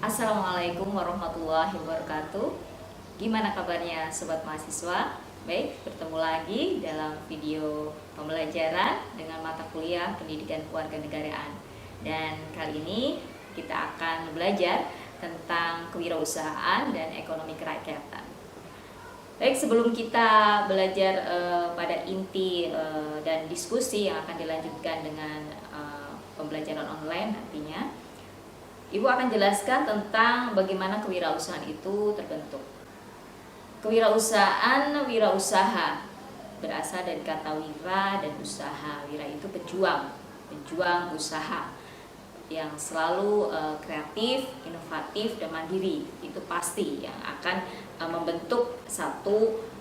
Assalamualaikum warahmatullahi wabarakatuh. Gimana kabarnya sobat mahasiswa? Baik, bertemu lagi dalam video pembelajaran dengan mata kuliah Pendidikan Kewarganegaraan. Dan kali ini kita akan belajar tentang kewirausahaan dan ekonomi kerakyatan. Baik, sebelum kita belajar pada inti dan diskusi yang akan dilanjutkan dengan pembelajaran online nantinya, Ibu akan jelaskan tentang bagaimana kewirausahaan itu terbentuk. Kewirausahaan, wirausaha berasal dari kata wira dan usaha. Wira itu pejuang usaha yang selalu kreatif, inovatif, dan mandiri. Itu pasti yang akan membentuk satu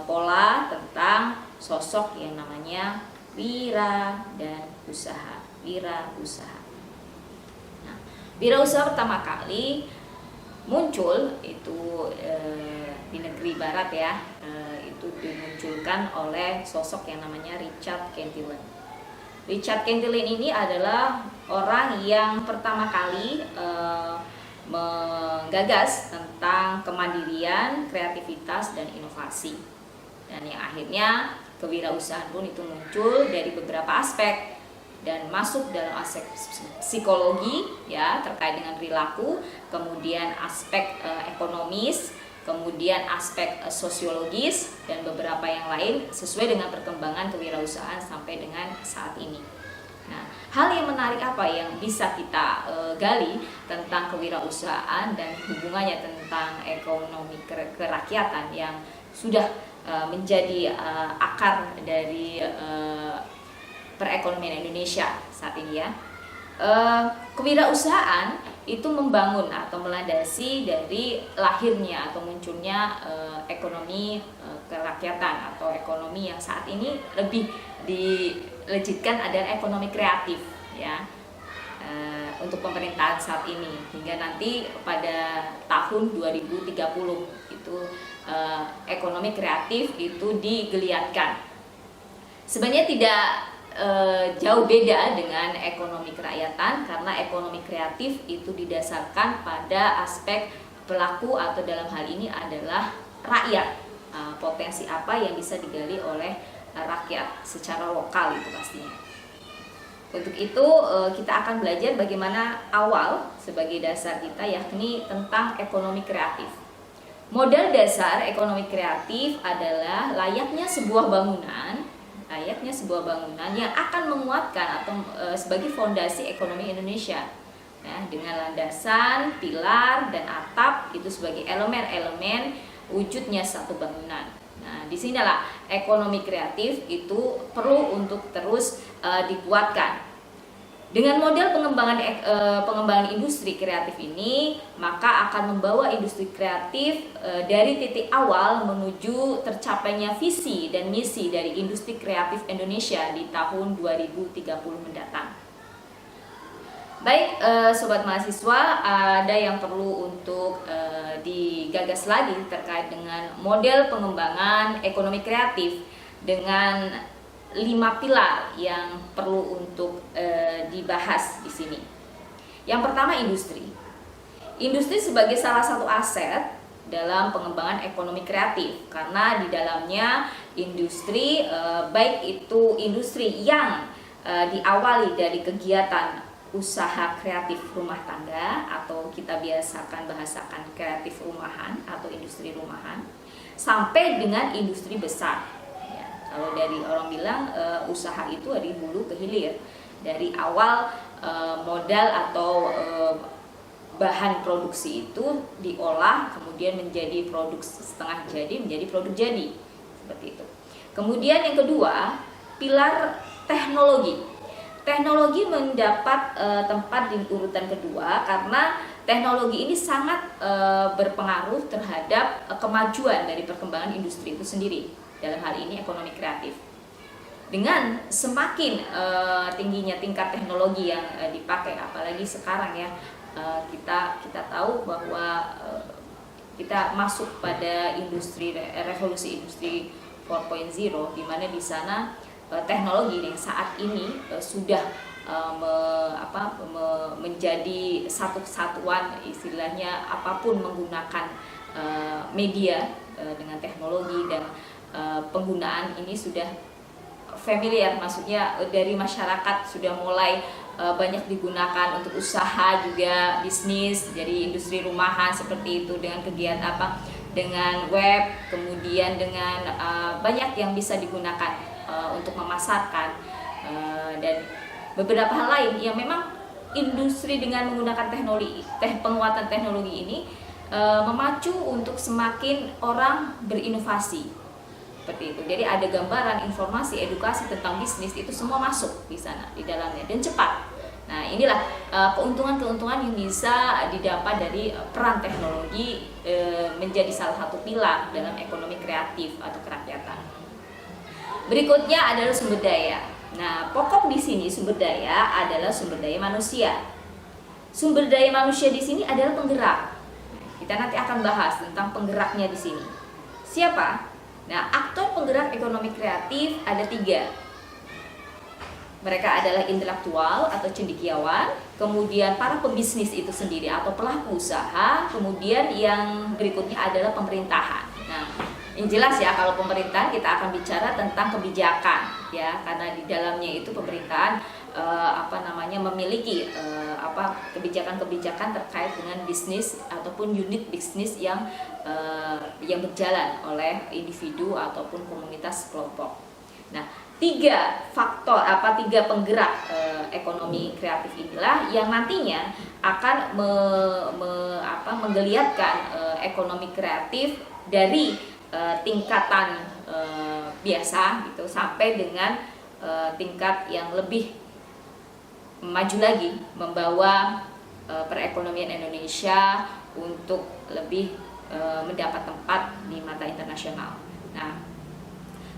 pola tentang sosok yang namanya wira dan usaha. Wira usaha. Wirausaha pertama kali muncul itu di negeri barat ya, itu dimunculkan oleh sosok yang namanya Richard Cantillon. Richard Cantillon ini adalah orang yang pertama kali menggagas tentang kemandirian, kreativitas, dan inovasi. Dan yang akhirnya kewirausahaan pun itu muncul dari beberapa aspek dan masuk dalam aspek psikologi ya, terkait dengan perilaku, kemudian aspek ekonomis, kemudian aspek sosiologis, dan beberapa yang lain sesuai dengan perkembangan kewirausahaan sampai dengan saat ini. Nah, hal yang menarik apa yang bisa kita gali tentang kewirausahaan dan hubungannya tentang ekonomi kerakyatan yang sudah menjadi akar dari perekonomian Indonesia saat ini ya. Kewirausahaan itu membangun atau melandasi dari lahirnya atau munculnya ekonomi kerakyatan atau ekonomi yang saat ini lebih dilejitkan adalah ekonomi kreatif ya, untuk pemerintahan saat ini hingga nanti pada tahun 2030 itu ekonomi kreatif itu digeliatkan. Sebenarnya tidak jauh beda dengan ekonomi kerakyatan, karena ekonomi kreatif itu didasarkan pada aspek pelaku atau dalam hal ini adalah rakyat. Potensi apa yang bisa digali oleh rakyat secara lokal itu pastinya. Untuk itu kita akan belajar bagaimana awal sebagai dasar kita, yakni tentang ekonomi kreatif. Modal dasar ekonomi kreatif adalah layaknya sebuah bangunan yang akan menguatkan atau sebagai fondasi ekonomi Indonesia ya, dengan landasan, pilar, dan atap itu sebagai elemen-elemen wujudnya satu bangunan. Nah, disinilah ekonomi kreatif itu perlu untuk terus dikuatkan. Dengan model pengembangan industri kreatif ini, maka akan membawa industri kreatif dari titik awal menuju tercapainya visi dan misi dari industri kreatif Indonesia di tahun 2030 mendatang. Baik, sobat mahasiswa, ada yang perlu untuk digagas lagi terkait dengan model pengembangan ekonomi kreatif dengan 5 pilar yang perlu untuk dibahas di sini. Yang pertama, industri. Industri sebagai salah satu aset dalam pengembangan ekonomi kreatif, karena di dalamnya industri baik itu industri yang diawali dari kegiatan usaha kreatif rumah tangga atau kita biasakan bahasakan kreatif rumahan atau industri rumahan, sampai dengan industri besar. Kalau dari orang bilang usaha itu dari hulu ke hilir, dari awal modal atau bahan produksi itu diolah, kemudian menjadi produk setengah jadi, menjadi produk jadi, seperti itu. Kemudian yang kedua, pilar teknologi. Teknologi mendapat tempat di urutan kedua karena teknologi ini sangat berpengaruh terhadap kemajuan dari perkembangan industri itu sendiri. Dalam hal ini ekonomi kreatif. Dengan semakin tingginya tingkat teknologi yang dipakai, apalagi sekarang ya, kita tahu bahwa kita masuk pada revolusi industri 4.0, di mana di sana teknologi yang saat ini sudah menjadi satu kesatuan, istilahnya apapun menggunakan media dengan teknologi, dan penggunaan ini sudah familiar, maksudnya dari masyarakat sudah mulai banyak digunakan untuk usaha juga, bisnis, jadi industri rumahan seperti itu, dengan kegiatan dengan web, kemudian dengan banyak yang bisa digunakan untuk memasarkan, dan beberapa hal lain yang memang industri dengan menggunakan penguatan teknologi ini memacu untuk semakin orang berinovasi seperti itu. Jadi ada gambaran, informasi, edukasi tentang bisnis, itu semua masuk di sana di dalamnya dan cepat. Nah, inilah keuntungan-keuntungan yang bisa didapat dari peran teknologi menjadi salah satu pilar dalam ekonomi kreatif atau kerakyatan. Berikutnya adalah sumber daya. Nah, pokok di sini sumber daya adalah sumber daya manusia. Sumber daya manusia di sini adalah penggerak. Kita nanti akan bahas tentang penggeraknya di sini. Siapa? Nah, aktor penggerak ekonomi kreatif ada 3. Mereka adalah intelektual atau cendekiawan, kemudian para pebisnis itu sendiri atau pelaku usaha, kemudian yang berikutnya adalah pemerintahan. Nah, yang jelas ya, kalau pemerintahan kita akan bicara tentang kebijakan ya, karena di dalamnya itu pemerintahan memiliki kebijakan-kebijakan terkait dengan bisnis ataupun unit bisnis yang berjalan oleh individu ataupun komunitas kelompok. Nah, 3 penggerak ekonomi kreatif inilah yang nantinya akan menggeliatkan ekonomi kreatif dari tingkatan biasa gitu sampai dengan tingkat yang lebih maju lagi, membawa perekonomian Indonesia untuk lebih mendapat tempat di mata internasional. Nah,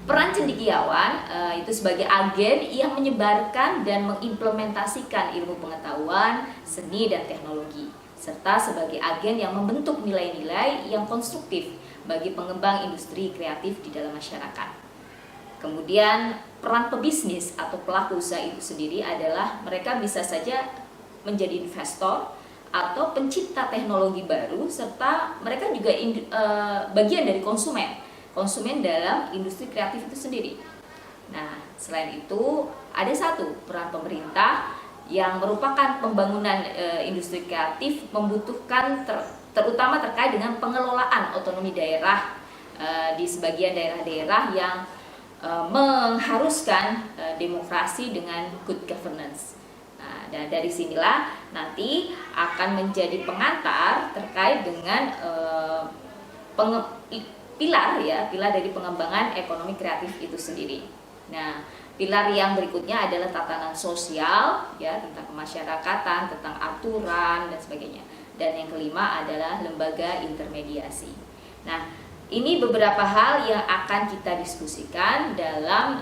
peran cendekiawan itu sebagai agen yang menyebarkan dan mengimplementasikan ilmu pengetahuan, seni, dan teknologi, serta sebagai agen yang membentuk nilai-nilai yang konstruktif bagi pengembang industri kreatif di dalam masyarakat. Kemudian peran pebisnis atau pelaku usaha itu sendiri adalah mereka bisa saja menjadi investor atau pencipta teknologi baru, serta mereka juga bagian dari konsumen dalam industri kreatif itu sendiri. Nah, selain itu ada satu peran pemerintah yang merupakan pembangunan industri kreatif membutuhkan terutama terkait dengan pengelolaan otonomi daerah di sebagian daerah-daerah yang mengharuskan demokrasi dengan good governance. Nah, dan dari sinilah nanti akan menjadi pengantar terkait dengan pilar dari pengembangan ekonomi kreatif itu sendiri. Nah, pilar yang berikutnya adalah tatanan sosial ya, tentang kemasyarakatan, tentang aturan dan sebagainya. Dan yang kelima adalah lembaga intermediasi. Nah, ini beberapa hal yang akan kita diskusikan dalam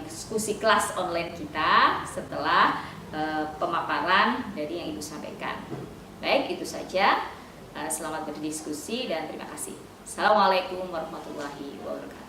diskusi kelas online kita setelah pemaparan dari yang Ibu sampaikan. Baik, itu saja. Selamat berdiskusi dan terima kasih. Assalamualaikum warahmatullahi wabarakatuh.